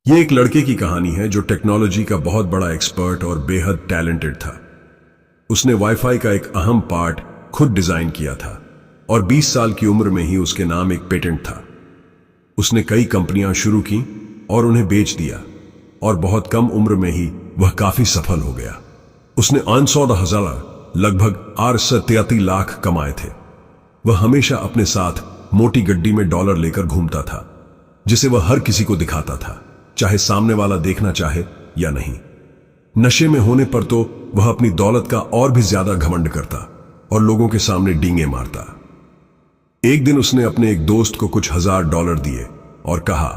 ये एक लड़के की कहानी है जो टेक्नोलॉजी का बहुत बड़ा एक्सपर्ट और बेहद टैलेंटेड था। उसने वाईफाई का एक अहम पार्ट खुद डिजाइन किया था और 20 साल की उम्र में ही उसके नाम एक पेटेंट था। उसने कई कंपनियां शुरू की और उन्हें बेच दिया और बहुत कम उम्र में ही वह काफी सफल हो गया। उसने 800,000 लगभग 87 लाख कमाए थे। वह हमेशा अपने साथ मोटी गड्डी में डॉलर लेकर घूमता था जिसे वह हर किसी को दिखाता था, चाहे सामने वाला देखना चाहे या नहीं। नशे में होने पर तो वह अपनी दौलत का और भी ज्यादा घमंड करता और लोगों के सामने डींगे मारता। एक दिन उसने अपने एक दोस्त को कुछ $1000 दिए और कहा,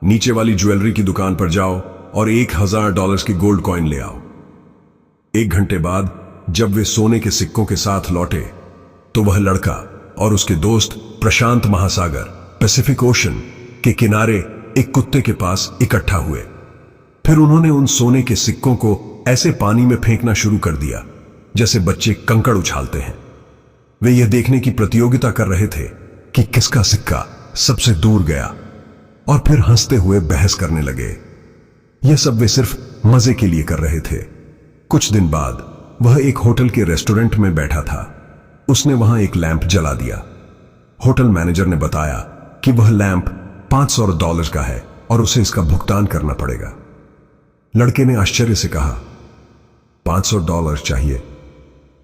नीचे वाली ज्वेलरी की दुकान पर जाओ और $1000 की गोल्ड कॉइन ले आओ। 1 घंटे बाद जब वे सोने के सिक्कों के साथ लौटे तो वह लड़का और उसके दोस्त प्रशांत महासागर पैसिफिक ओशन के किनारे एक कुत्ते के पास इकट्ठा हुए। फिर उन्होंने उन सोने के सिक्कों को ऐसे पानी में फेंकना शुरू कर दिया जैसे बच्चे कंकड़ उछालते हैं। वे यह देखने की प्रतियोगिता कर रहे थे कि किसका सिक्का सबसे दूर गया और फिर हंसते हुए बहस करने लगे। यह सब वे सिर्फ मजे के लिए कर रहे थे। कुछ दिन बाद वह एक होटल के रेस्टोरेंट में बैठा था। उसने वहां एक लैंप जला दिया। होटल मैनेजर ने बताया कि वह लैंप $500 का है और उसे इसका भुगतान करना पड़ेगा। लड़के ने आश्चर्य से कहा, $500 चाहिए?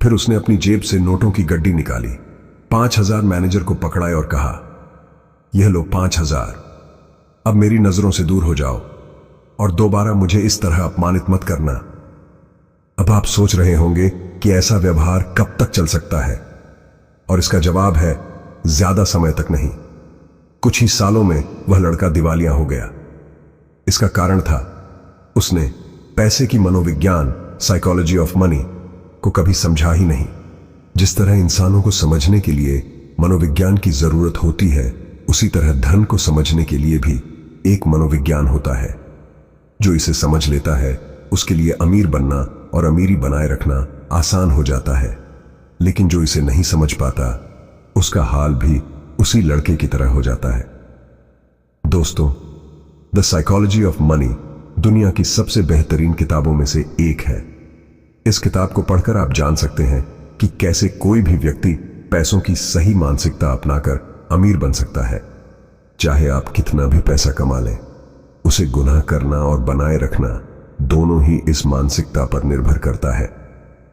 फिर उसने अपनी जेब से नोटों की गड्डी निकाली, 5000 मैनेजर को पकड़ाए और कहा, यह लो 5000। अब मेरी नजरों से दूर हो जाओ और दोबारा मुझे इस तरह अपमानित मत करना। अब आप सोच रहे होंगे कि ऐसा व्यवहार कब तक चल सकता है, और इसका जवाब है, ज्यादा समय तक नहीं। कुछ ही सालों में वह लड़का दिवालिया हो गया। इसका कारण था उसने पैसे की मनोविज्ञान, साइकोलॉजी ऑफ मनी को कभी समझा ही नहीं। जिस तरह इंसानों को समझने के लिए मनोविज्ञान की जरूरत होती है, उसी तरह धन को समझने के लिए भी एक मनोविज्ञान होता है। जो इसे समझ लेता है उसके लिए अमीर बनना और अमीरी बनाए रखना आसान हो जाता है, लेकिन जो इसे नहीं समझ पाता उसका हाल भी उसी लड़के की तरह हो जाता है। दोस्तों, द साइकोलॉजी ऑफ मनी दुनिया की सबसे बेहतरीन किताबों में से एक है। इस किताब को पढ़कर आप जान सकते हैं कि कैसे कोई भी व्यक्ति पैसों की सही मानसिकता अपनाकर अमीर बन सकता है। चाहे आप कितना भी पैसा कमा लें, उसे गुनाह करना और बनाए रखना दोनों ही इस मानसिकता पर निर्भर करता है।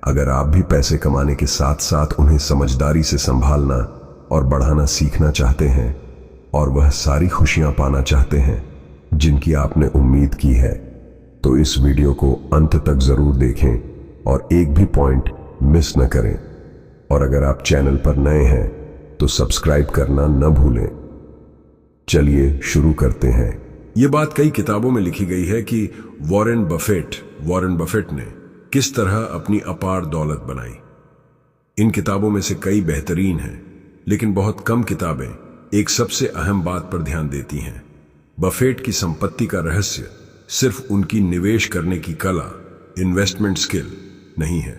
अगर आप भी पैसे कमाने के साथ साथ उन्हें समझदारी से संभालना और बढ़ाना सीखना चाहते हैं और वह सारी खुशियां पाना चाहते हैं जिनकी आपने उम्मीद की है, तो इस वीडियो को अंत तक जरूर देखें और एक भी पॉइंट मिस न करें। और अगर आप चैनल पर नए हैं तो सब्सक्राइब करना न भूलें। चलिए शुरू करते हैं। यह बात कई किताबों में लिखी गई है कि वॉरेन बफेट ने किस तरह अपनी अपार दौलत बनाई। इन किताबों में से कई बेहतरीन हैं, लेकिन बहुत कम किताबें एक सबसे अहम बात पर ध्यान देती हैं। बफेट की संपत्ति का रहस्य सिर्फ उनकी निवेश करने की कला, इन्वेस्टमेंट स्किल नहीं है,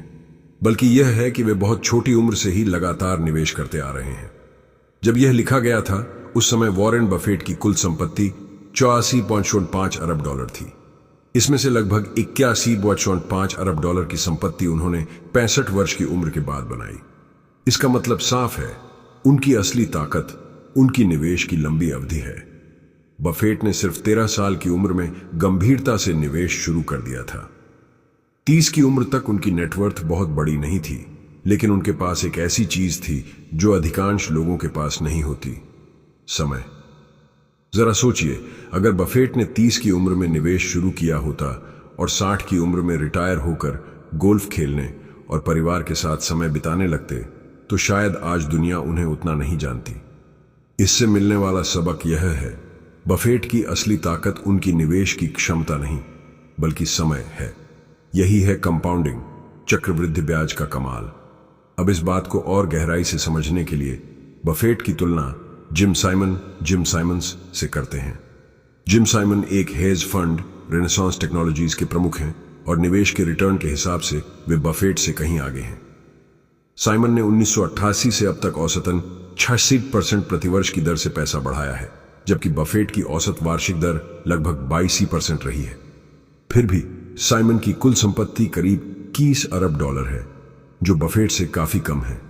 बल्कि यह है कि वे बहुत छोटी उम्र से ही लगातार निवेश करते आ रहे हैं। जब यह लिखा गया था उस समय वॉरेन बफेट की कुल संपत्ति $84.5 अरब थी। इसमें से लगभग $81.5 अरब की संपत्ति उन्होंने 65 वर्ष की उम्र के बाद बनाई। इसका मतलब साफ है, उनकी असली ताकत उनकी निवेश की लंबी अवधि है। बफेट ने सिर्फ 13 साल की उम्र में गंभीरता से निवेश शुरू कर दिया था। 30 की उम्र तक उनकी नेटवर्थ बहुत बड़ी नहीं थी, लेकिन उनके पास एक ऐसी चीज थी जो अधिकांश लोगों के पास नहीं होती, समय। जरा सोचिए, अगर बफेट ने 30 की उम्र में निवेश शुरू किया होता और 60 की उम्र में रिटायर होकर गोल्फ खेलने और परिवार के साथ समय बिताने लगते, तो शायद आज दुनिया उन्हें उतना नहीं जानती। इससे मिलने वाला सबक यह है, बफेट की असली ताकत उनकी निवेश की क्षमता नहीं, बल्कि समय है। यही है कंपाउंडिंग, चक्रवृद्धि ब्याज का कमाल। अब इस बात को और गहराई से समझने के लिए बफेट की तुलना जिम साइमंस से करते हैं। जिम साइमन एक हेज फंड रेनेसांस टेक्नोलॉजीज के प्रमुख हैं और निवेश के रिटर्न के हिसाब से वे बफेट से कहीं आगे हैं। साइमन ने 1988 से अब तक औसतन 86% प्रतिवर्ष की दर से पैसा बढ़ाया है, जबकि बफेट की औसत वार्षिक दर लगभग 22% रही है। फिर भी साइमन की कुल संपत्ति करीब 21 अरब डॉलर है, जो बफेट से काफी कम है।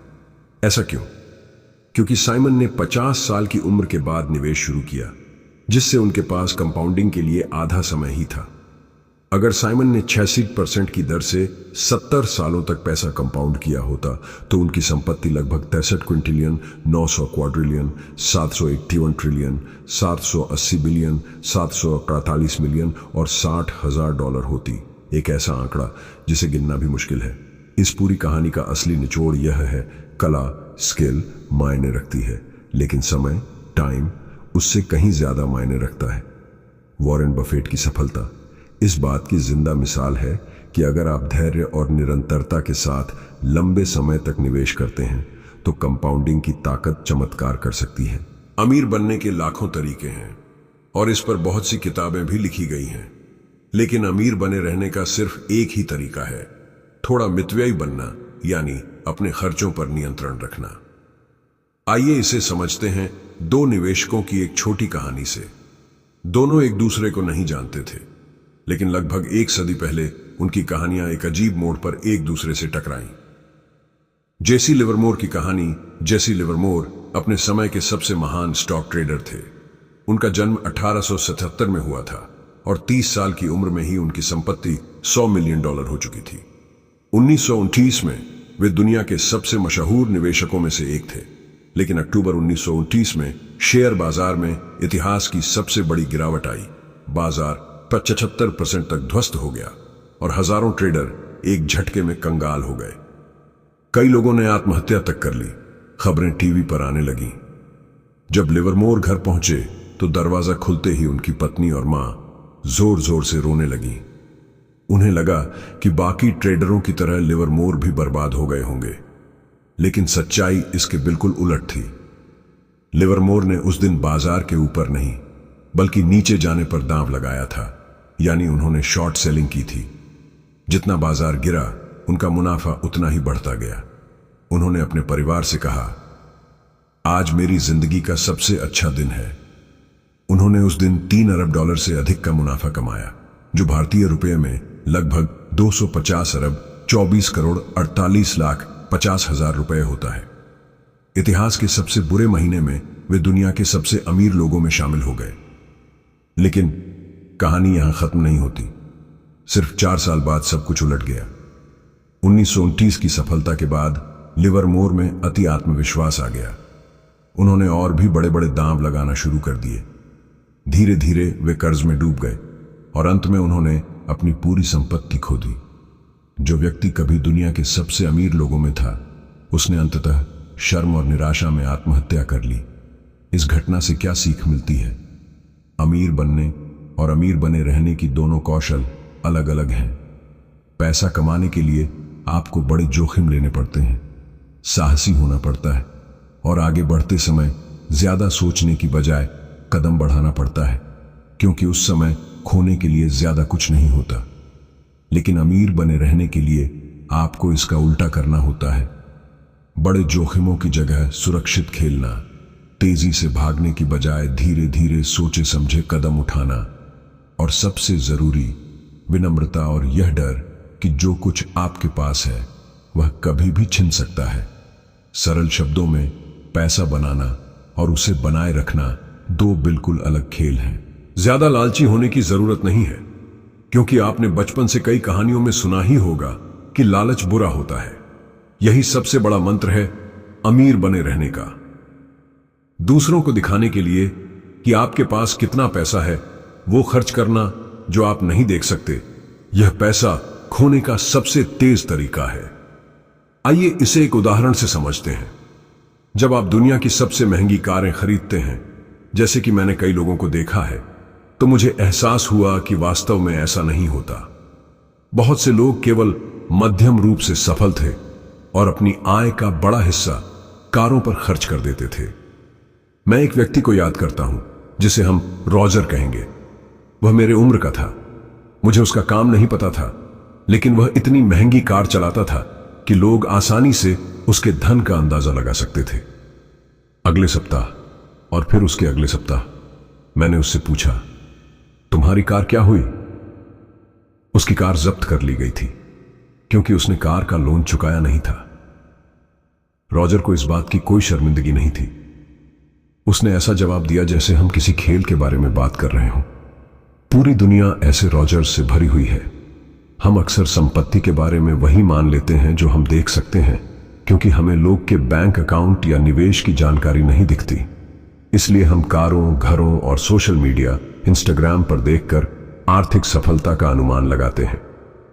ऐसा क्यों? क्योंकि साइमन ने 50 साल की उम्र के बाद निवेश शुरू किया, जिससे उनके पास कंपाउंडिंग के लिए आधा समय ही था। अगर साइमन ने 86% की दर से 70 सालों तक पैसा कंपाउंड किया होता तो उनकी संपत्ति लगभग 63 Quintillion, 900 quadrillion, 781 trillion, 780 billion, 748 million और 60,000 डॉलर होती। एक ऐसा आंकड़ा जिसे गिनना भी मुश्किल है। इस पूरी कहानी का असली निचोड़ यह है, कला, स्किल मायने रखती है, लेकिन समय, टाइम उससे कहीं ज्यादा मायने रखता है। वॉरेन बफेट की सफलता इस बात की जिंदा मिसाल है कि अगर आप धैर्य और निरंतरता के साथ लंबे समय तक निवेश करते हैं तो कंपाउंडिंग की ताकत चमत्कार कर सकती है। अमीर बनने के लाखों तरीके हैं और इस पर बहुत सी किताबें भी लिखी गई हैं, लेकिन अमीर बने रहने का सिर्फ एक ही तरीका है, थोड़ा मितव्ययी बनना, यानी अपने खर्चों पर नियंत्रण रखना। आइए इसे समझते हैं दो निवेशकों की एक छोटी कहानी से। दोनों एक दूसरे को नहीं जानते थे, लेकिन लगभग एक सदी पहले उनकी कहानियां एक अजीब मोड़ पर एक दूसरे से टकराईं। जेसी लिवरमोर की कहानी। जेसी लिवरमोर अपने समय के सबसे महान स्टॉक ट्रेडर थे। उनका जन्म 1877 में हुआ था और 30 साल की उम्र में ही उनकी संपत्ति $100 मिलियन हो चुकी थी। 1929 में वे दुनिया के सबसे मशहूर निवेशकों में से एक थे, लेकिन अक्टूबर 1929 में शेयर बाजार में इतिहास की सबसे बड़ी गिरावट आई। बाजार 75% तक ध्वस्त हो गया और हजारों ट्रेडर एक झटके में कंगाल हो गए। कई लोगों ने आत्महत्या तक कर ली। खबरें टीवी पर आने लगीं। जब लिवरमोर घर पहुंचे तो दरवाजा खुलते ही उनकी पत्नी और मां जोर जोर से रोने लगी। उन्हें लगा कि बाकी ट्रेडरों की तरह लिवरमोर भी बर्बाद हो गए होंगे, लेकिन सच्चाई इसके बिल्कुल उलट थी। लिवरमोर ने उस दिन बाजार के ऊपर नहीं बल्कि नीचे जाने पर दांव लगाया था, यानी उन्होंने शॉर्ट सेलिंग की थी। जितना बाजार गिरा उनका मुनाफा उतना ही बढ़ता गया। उन्होंने अपने परिवार से कहा, आज मेरी जिंदगी का सबसे अच्छा दिन है। उन्होंने उस दिन $3 अरब से अधिक का मुनाफा कमाया, जो भारतीय रुपए में लगभग 250 अरब 24 करोड़ 48 लाख 50 हजार रुपए होता है। इतिहास के सबसे बुरे महीने में वे दुनिया के सबसे अमीर लोगों में शामिल हो गए। लेकिन कहानी यहां खत्म नहीं होती। सिर्फ 4 साल बाद सब कुछ उलट गया। 1929 की सफलता के बाद लिवरमोर में अति आत्मविश्वास आ गया। उन्होंने और भी बड़े बड़े दांव लगाना शुरू कर दिए। धीरे धीरे वे कर्ज में डूब गए और अंत में उन्होंने अपनी पूरी संपत्ति खो दी। जो व्यक्ति कभी दुनिया के सबसे अमीर लोगों में था, उसने अंततः शर्म और निराशा में आत्महत्या कर ली। इस घटना से क्या सीख मिलती है? अमीर बनने और अमीर बने रहने की दोनों कौशल अलग अलग हैं। पैसा कमाने के लिए आपको बड़े जोखिम लेने पड़ते हैं, साहसी होना पड़ता है और आगे बढ़ते समय ज्यादा सोचने की बजाय कदम बढ़ाना पड़ता है, क्योंकि उस समय खोने के लिए ज्यादा कुछ नहीं होता। लेकिन अमीर बने रहने के लिए आपको इसका उल्टा करना होता है। बड़े जोखिमों की जगह सुरक्षित खेलना, तेजी से भागने की बजाय धीरे धीरे सोचे समझे कदम उठाना, और सबसे जरूरी विनम्रता और यह डर कि जो कुछ आपके पास है वह कभी भी छिन सकता है। सरल शब्दों में, पैसा बनाना और उसे बनाए रखना दो बिल्कुल अलग खेल हैं। ज्यादा लालची होने की जरूरत नहीं है, क्योंकि आपने बचपन से कई कहानियों में सुना ही होगा कि लालच बुरा होता है। यही सबसे बड़ा मंत्र है अमीर बने रहने का। दूसरों को दिखाने के लिए कि आपके पास कितना पैसा है, वो खर्च करना जो आप नहीं देख सकते, यह पैसा खोने का सबसे तेज तरीका है। आइए इसे एक उदाहरण से समझते हैं। जब आप दुनिया की सबसे महंगी कारें खरीदते हैं, जैसे कि मैंने कई लोगों को देखा है, तो मुझे एहसास हुआ कि वास्तव में ऐसा नहीं होता। बहुत से लोग केवल मध्यम रूप से सफल थे और अपनी आय का बड़ा हिस्सा कारों पर खर्च कर देते थे। मैं एक व्यक्ति को याद करता हूं जिसे हम रॉजर कहेंगे। वह मेरे उम्र का था। मुझे उसका काम नहीं पता था, लेकिन वह इतनी महंगी कार चलाता था कि लोग आसानी से उसके धन का अंदाजा लगा सकते थे। अगले सप्ताह और फिर उसके अगले सप्ताह मैंने उससे पूछा, तुम्हारी कार क्या हुई? उसकी कार जब्त कर ली गई थी क्योंकि उसने कार का लोन चुकाया नहीं था। रॉजर को इस बात की कोई शर्मिंदगी नहीं थी। उसने ऐसा जवाब दिया जैसे हम किसी खेल के बारे में बात कर रहे हों। पूरी दुनिया ऐसे रॉजर से भरी हुई है। हम अक्सर संपत्ति के बारे में वही मान लेते हैं जो हम देख सकते हैं, क्योंकि हमें लोग के बैंक अकाउंट या निवेश की जानकारी नहीं दिखती। इसलिए हम कारों, घरों और सोशल मीडिया, इंस्टाग्राम पर देखकर आर्थिक सफलता का अनुमान लगाते हैं।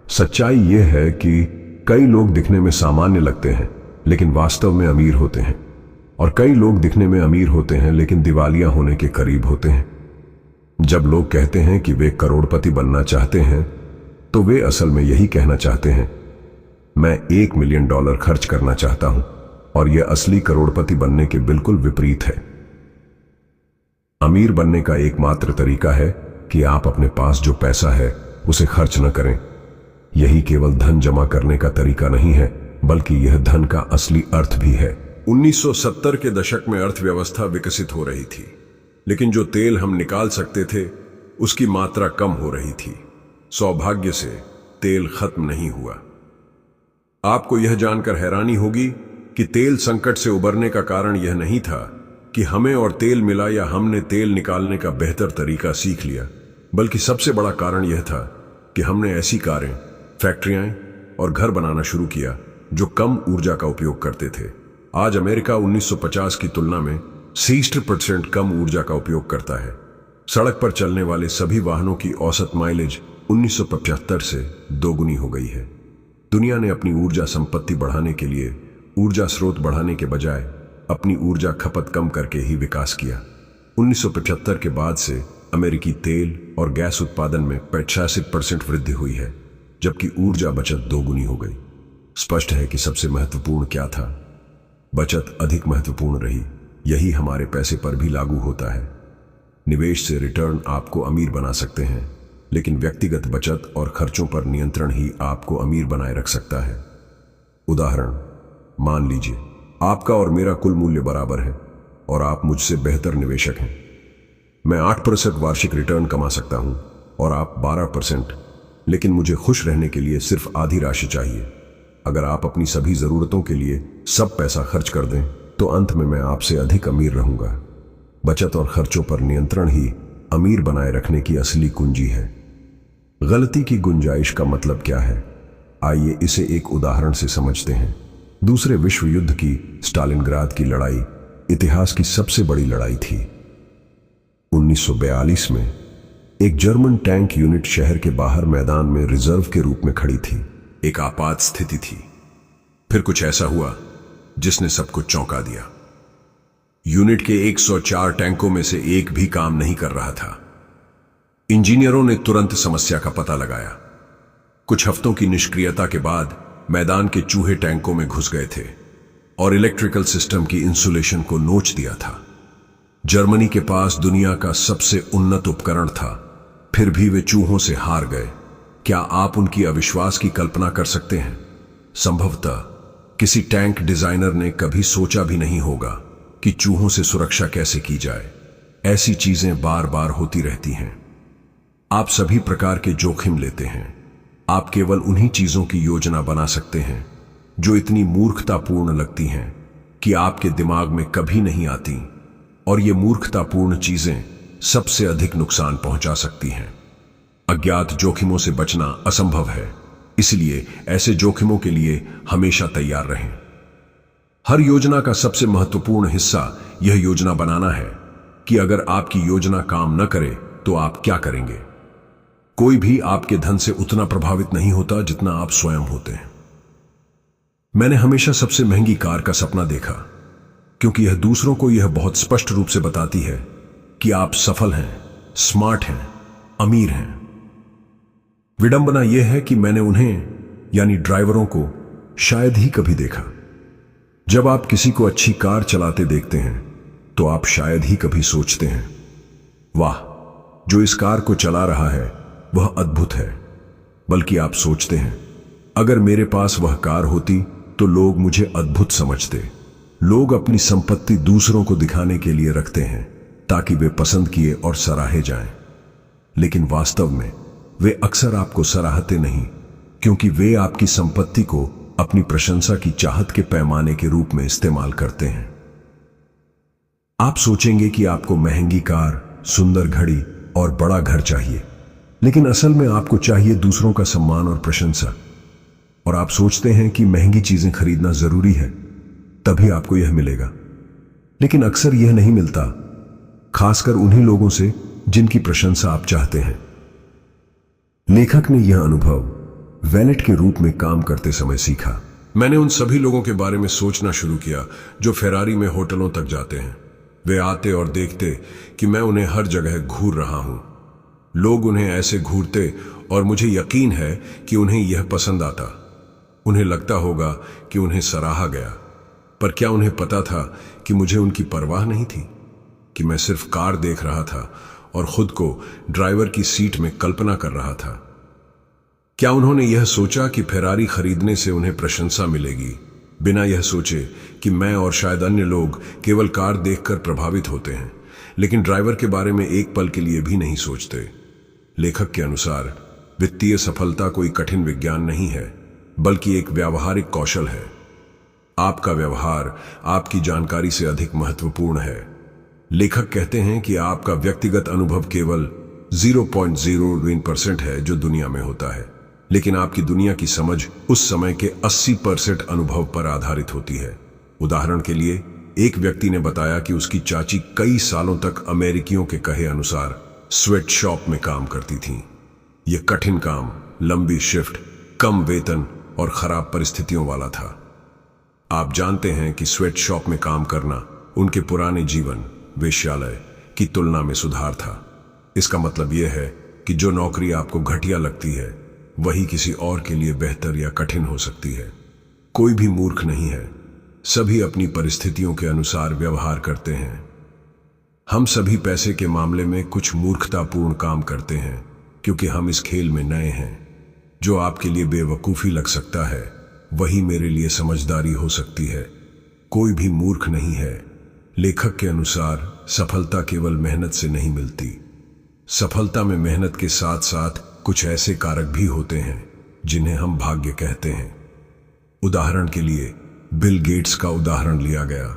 सच्चाई यह है कि कई लोग दिखने में सामान्य लगते हैं लेकिन वास्तव में अमीर होते हैं, और कई लोग दिखने में अमीर होते हैं लेकिन दिवालिया होने के करीब होते हैं। जब लोग कहते हैं कि वे करोड़पति बनना चाहते हैं, तो वे असल में यही कहना चाहते हैं, मैं $1 मिलियन खर्च करना चाहता हूं, और यह असली करोड़पति बनने के बिल्कुल विपरीत है। अमीर बनने का एकमात्र तरीका है कि आप अपने पास जो पैसा है उसे खर्च न करें। यही केवल धन जमा करने का तरीका नहीं है, बल्कि यह धन का असली अर्थ भी है। 1970 के दशक में अर्थव्यवस्था विकसित हो रही थी, लेकिन जो तेल हम निकाल सकते थे उसकी मात्रा कम हो रही थी। सौभाग्य से तेल खत्म नहीं हुआ। आपको यह जानकर हैरानी होगी कि तेल संकट से उबरने का कारण यह नहीं था कि हमें और तेल मिला या हमने तेल निकालने का बेहतर तरीका सीख लिया, बल्कि सबसे बड़ा कारण यह था कि हमने ऐसी कारें, फैक्ट्रियां और घर बनाना शुरू किया जो कम ऊर्जा का उपयोग करते थे। आज अमेरिका 1950 की तुलना में 60% कम ऊर्जा का उपयोग करता है। सड़क पर चलने वाले सभी वाहनों की औसत माइलेज 1975 से दोगुनी हो गई है। दुनिया ने अपनी ऊर्जा संपत्ति बढ़ाने के लिए ऊर्जा स्रोत बढ़ाने के बजाय अपनी ऊर्जा खपत कम करके ही विकास किया। 1975 के बाद से अमेरिकी तेल और गैस उत्पादन में 85% वृद्धि हुई है, जबकि ऊर्जा बचत दोगुनी हो गई। स्पष्ट है कि सबसे महत्वपूर्ण क्या था? बचत अधिक महत्वपूर्ण रही। यही हमारे पैसे पर भी लागू होता है। निवेश से रिटर्न आपको अमीर बना सकते हैं, लेकिन व्यक्तिगत बचत और खर्चों पर नियंत्रण ही आपको अमीर बनाए रख सकता है। उदाहरण, मान लीजिए आपका और मेरा कुल मूल्य बराबर है और आप मुझसे बेहतर निवेशक हैं। मैं 8% वार्षिक रिटर्न कमा सकता हूं और आप 12%, लेकिन मुझे खुश रहने के लिए सिर्फ आधी राशि चाहिए। अगर आप अपनी सभी जरूरतों के लिए सब पैसा खर्च कर दें, तो अंत में मैं आपसे अधिक अमीर रहूंगा। बचत और खर्चों पर नियंत्रण ही अमीर बनाए रखने की असली कुंजी है। गलती की गुंजाइश का मतलब क्या है? आइए इसे एक उदाहरण से समझते हैं। दूसरे विश्व युद्ध की स्टालिनग्राद की लड़ाई इतिहास की सबसे बड़ी लड़ाई थी। 1942 में एक जर्मन टैंक यूनिट शहर के बाहर मैदान में रिजर्व के रूप में खड़ी थी। एक आपात स्थिति थी। फिर कुछ ऐसा हुआ जिसने सबको चौंका दिया। यूनिट के 104 टैंकों में से एक भी काम नहीं कर रहा था। इंजीनियरों ने तुरंत समस्या का पता लगाया। कुछ हफ्तों की निष्क्रियता के बाद मैदान के चूहे टैंकों में घुस गए थे और इलेक्ट्रिकल सिस्टम की इंसुलेशन को नोच दिया था। जर्मनी के पास दुनिया का सबसे उन्नत उपकरण था, फिर भी वे चूहों से हार गए। क्या आप उनकी अविश्वास की कल्पना कर सकते हैं? संभवतः किसी टैंक डिजाइनर ने कभी सोचा भी नहीं होगा कि चूहों से सुरक्षा कैसे की जाए। ऐसी चीजें बार बार होती रहती हैं। आप सभी प्रकार के जोखिम लेते हैं। आप केवल उन्हीं चीजों की योजना बना सकते हैं जो इतनी मूर्खतापूर्ण लगती हैं कि आपके दिमाग में कभी नहीं आती, और ये मूर्खतापूर्ण चीजें सबसे अधिक नुकसान पहुंचा सकती हैं। अज्ञात जोखिमों से बचना असंभव है, इसलिए ऐसे जोखिमों के लिए हमेशा तैयार रहें। हर योजना का सबसे महत्वपूर्ण हिस्सा यह योजना बनाना है कि अगर आपकी योजना काम न करे तो आप क्या करेंगे। कोई भी आपके धन से उतना प्रभावित नहीं होता जितना आप स्वयं होते हैं। मैंने हमेशा सबसे महंगी कार का सपना देखा, क्योंकि यह दूसरों को यह बहुत स्पष्ट रूप से बताती है कि आप सफल हैं, स्मार्ट हैं, अमीर हैं। विडंबना यह है कि मैंने उन्हें यानी ड्राइवरों को शायद ही कभी देखा। जब आप किसी को अच्छी कार चलाते देखते हैं तो आप शायद ही कभी सोचते हैं, वाह, जो इस कार को चला रहा है वह अद्भुत है। बल्कि आप सोचते हैं, अगर मेरे पास वह कार होती तो लोग मुझे अद्भुत समझते। लोग अपनी संपत्ति दूसरों को दिखाने के लिए रखते हैं, ताकि वे पसंद किए और सराहे जाएं। लेकिन वास्तव में वे अक्सर आपको सराहते नहीं, क्योंकि वे आपकी संपत्ति को अपनी प्रशंसा की चाहत के पैमाने के रूप में इस्तेमाल करते हैं। आप सोचेंगे कि आपको महंगी कार, सुंदर घड़ी और बड़ा घर चाहिए, लेकिन असल में आपको चाहिए दूसरों का सम्मान और प्रशंसा। और आप सोचते हैं कि महंगी चीजें खरीदना जरूरी है, तभी आपको यह मिलेगा। लेकिन अक्सर यह नहीं मिलता, खासकर उन्हीं लोगों से जिनकी प्रशंसा आप चाहते हैं। लेखक ने यह अनुभव वैलेट के रूप में काम करते समय सीखा। मैंने उन सभी लोगों के बारे में सोचना शुरू किया जो फेरारी में होटलों तक जाते हैं। वे आते और देखते कि मैं उन्हें हर जगह घूर रहा हूं। लोग उन्हें ऐसे घूरते और मुझे यकीन है कि उन्हें यह पसंद आता। उन्हें लगता होगा कि उन्हें सराहा गया, पर क्या उन्हें पता था कि मुझे उनकी परवाह नहीं थी, कि मैं सिर्फ कार देख रहा था और खुद को ड्राइवर की सीट में कल्पना कर रहा था। क्या उन्होंने यह सोचा कि फेरारी खरीदने से उन्हें प्रशंसा मिलेगी, बिना यह सोचे कि मैं और शायद अन्य लोग केवल कार देखकर प्रभावित होते हैं, लेकिन ड्राइवर के बारे में एक पल के लिए भी नहीं सोचते? लेखक के अनुसार वित्तीय सफलता कोई कठिन विज्ञान नहीं है, बल्कि एक व्यावहारिक कौशल है। आपका व्यवहार आपकी जानकारी से अधिक महत्वपूर्ण है। लेखक कहते हैं कि आपका व्यक्तिगत अनुभव केवल 0.01% है जो दुनिया में होता है, लेकिन आपकी दुनिया की समझ उस समय के 80% अनुभव पर आधारित होती है। उदाहरण के लिए, एक व्यक्ति ने बताया कि उसकी चाची कई सालों तक अमेरिकियों के कहे अनुसार स्वेट शॉप में काम करती थीं। यह कठिन काम, लंबी शिफ्ट, कम वेतन और खराब परिस्थितियों वाला था। आप जानते हैं कि स्वेट शॉप में काम करना उनके पुराने जीवन, वेश्यालय की तुलना में सुधार था। इसका मतलब यह है कि जो नौकरी आपको घटिया लगती है, वही किसी और के लिए बेहतर या कठिन हो सकती है। कोई भी मूर्ख नहीं है, सभी अपनी परिस्थितियों के अनुसार व्यवहार करते हैं। हम सभी पैसे के मामले में कुछ मूर्खतापूर्ण काम करते हैं, क्योंकि हम इस खेल में नए हैं। जो आपके लिए बेवकूफी लग सकता है, वही मेरे लिए समझदारी हो सकती है। कोई भी मूर्ख नहीं है। लेखक के अनुसार सफलता केवल मेहनत से नहीं मिलती। सफलता में मेहनत के साथ साथ कुछ ऐसे कारक भी होते हैं जिन्हें हम भाग्य कहते हैं। उदाहरण के लिए बिल गेट्स का उदाहरण लिया गया।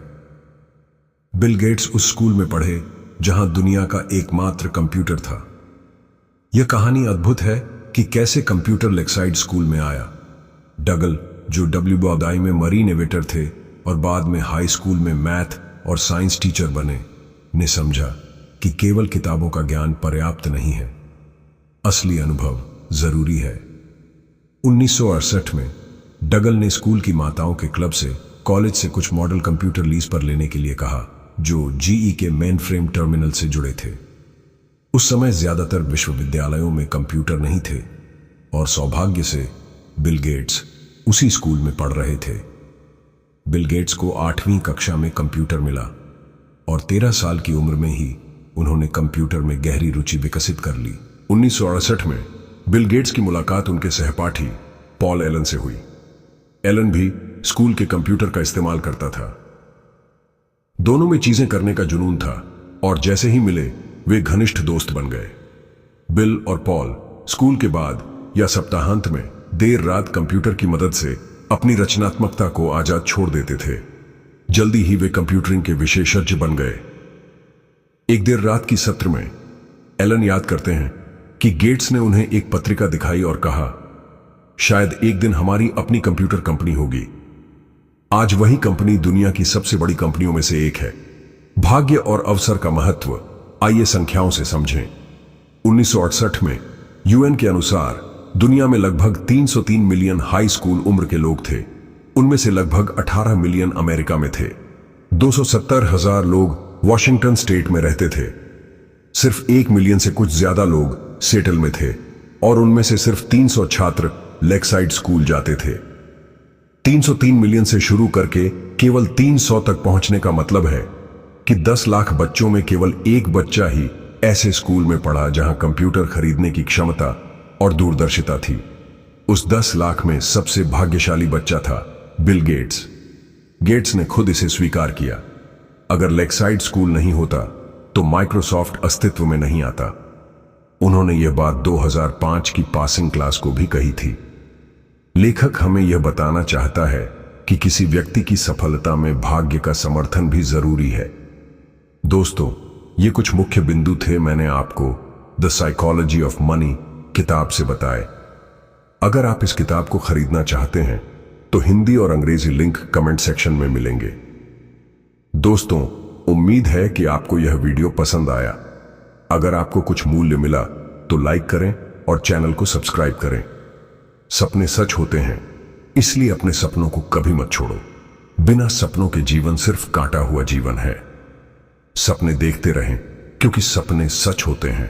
बिल गेट्स उस स्कूल में पढ़े जहां दुनिया का एकमात्र कंप्यूटर था। यह कहानी अद्भुत है कि कैसे कंप्यूटर लेक्साइड स्कूल में आया। डगल, जो WBI में मरीन एविटर थे और बाद में हाई स्कूल में मैथ और साइंस टीचर बने, ने समझा कि केवल किताबों का ज्ञान पर्याप्त नहीं है, असली अनुभव जरूरी है। 1968 में डगल ने स्कूल की माताओं के क्लब से कॉलेज से कुछ मॉडल कंप्यूटर लीज पर लेने के लिए कहा, जो GE के मेन फ्रेम टर्मिनल से जुड़े थे। उस समय ज्यादातर विश्वविद्यालयों में कंप्यूटर नहीं थे और सौभाग्य से बिल गेट्स उसी स्कूल में पढ़ रहे थे। बिल गेट्स को 8वीं कक्षा में कंप्यूटर मिला और 13 साल की उम्र में ही उन्होंने कंप्यूटर में गहरी रुचि विकसित कर ली। 1968 में बिल गेट्स की मुलाकात उनके सहपाठी पॉल एलन से हुई। एलन भी स्कूल के कंप्यूटर का इस्तेमाल करता था। दोनों में चीजें करने का जुनून था और जैसे ही मिले वे घनिष्ठ दोस्त बन गए। बिल और पॉल स्कूल के बाद या सप्ताहांत में देर रात कंप्यूटर की मदद से अपनी रचनात्मकता को आजाद छोड़ देते थे। जल्दी ही वे कंप्यूटरिंग के विशेषज्ञ बन गए। एक देर रात की सत्र में एलन याद करते हैं कि गेट्स ने उन्हें एक पत्रिका दिखाई और कहा, शायद एक दिन हमारी अपनी कंप्यूटर कंपनी होगी। आज वही कंपनी दुनिया की सबसे बड़ी कंपनियों में से एक है। भाग्य और अवसर का महत्व आइए संख्याओं से समझें। 1968 में UN के अनुसार दुनिया में लगभग 303 मिलियन हाई स्कूल उम्र के लोग थे। उनमें से लगभग 18 मिलियन अमेरिका में थे। 270,000 लोग वॉशिंगटन स्टेट में रहते थे। सिर्फ 1 मिलियन से कुछ ज्यादा लोग सेटल में थे और उनमें से सिर्फ 300 छात्र लेक्साइड स्कूल जाते थे। 303 मिलियन से शुरू करके केवल 300 तक पहुंचने का मतलब है कि 10 लाख बच्चों में केवल एक बच्चा ही ऐसे स्कूल में पढ़ा जहां कंप्यूटर खरीदने की क्षमता और दूरदर्शिता थी। उस 10 लाख में सबसे भाग्यशाली बच्चा था बिल गेट्स। गेट्स ने खुद इसे स्वीकार किया। अगर लेक्साइड स्कूल नहीं होता तो माइक्रोसॉफ्ट अस्तित्व में नहीं आता। उन्होंने यह बात 2005 की पासिंग क्लास को भी कही थी। लेखक हमें यह बताना चाहता है कि किसी व्यक्ति की सफलता में भाग्य का समर्थन भी जरूरी है। दोस्तों, ये कुछ मुख्य बिंदु थे मैंने आपको द साइकोलॉजी ऑफ मनी किताब से बताए। अगर आप इस किताब को खरीदना चाहते हैं तो हिंदी और अंग्रेजी लिंक कमेंट सेक्शन में मिलेंगे। दोस्तों, उम्मीद है कि आपको यह वीडियो पसंद आया। अगर आपको कुछ मूल्य मिला तो लाइक करें और चैनल को सब्सक्राइब करें। सपने सच होते हैं, इसलिए अपने सपनों को कभी मत छोड़ो। बिना सपनों के जीवन सिर्फ काटा हुआ जीवन है। सपने देखते रहें, क्योंकि सपने सच होते हैं।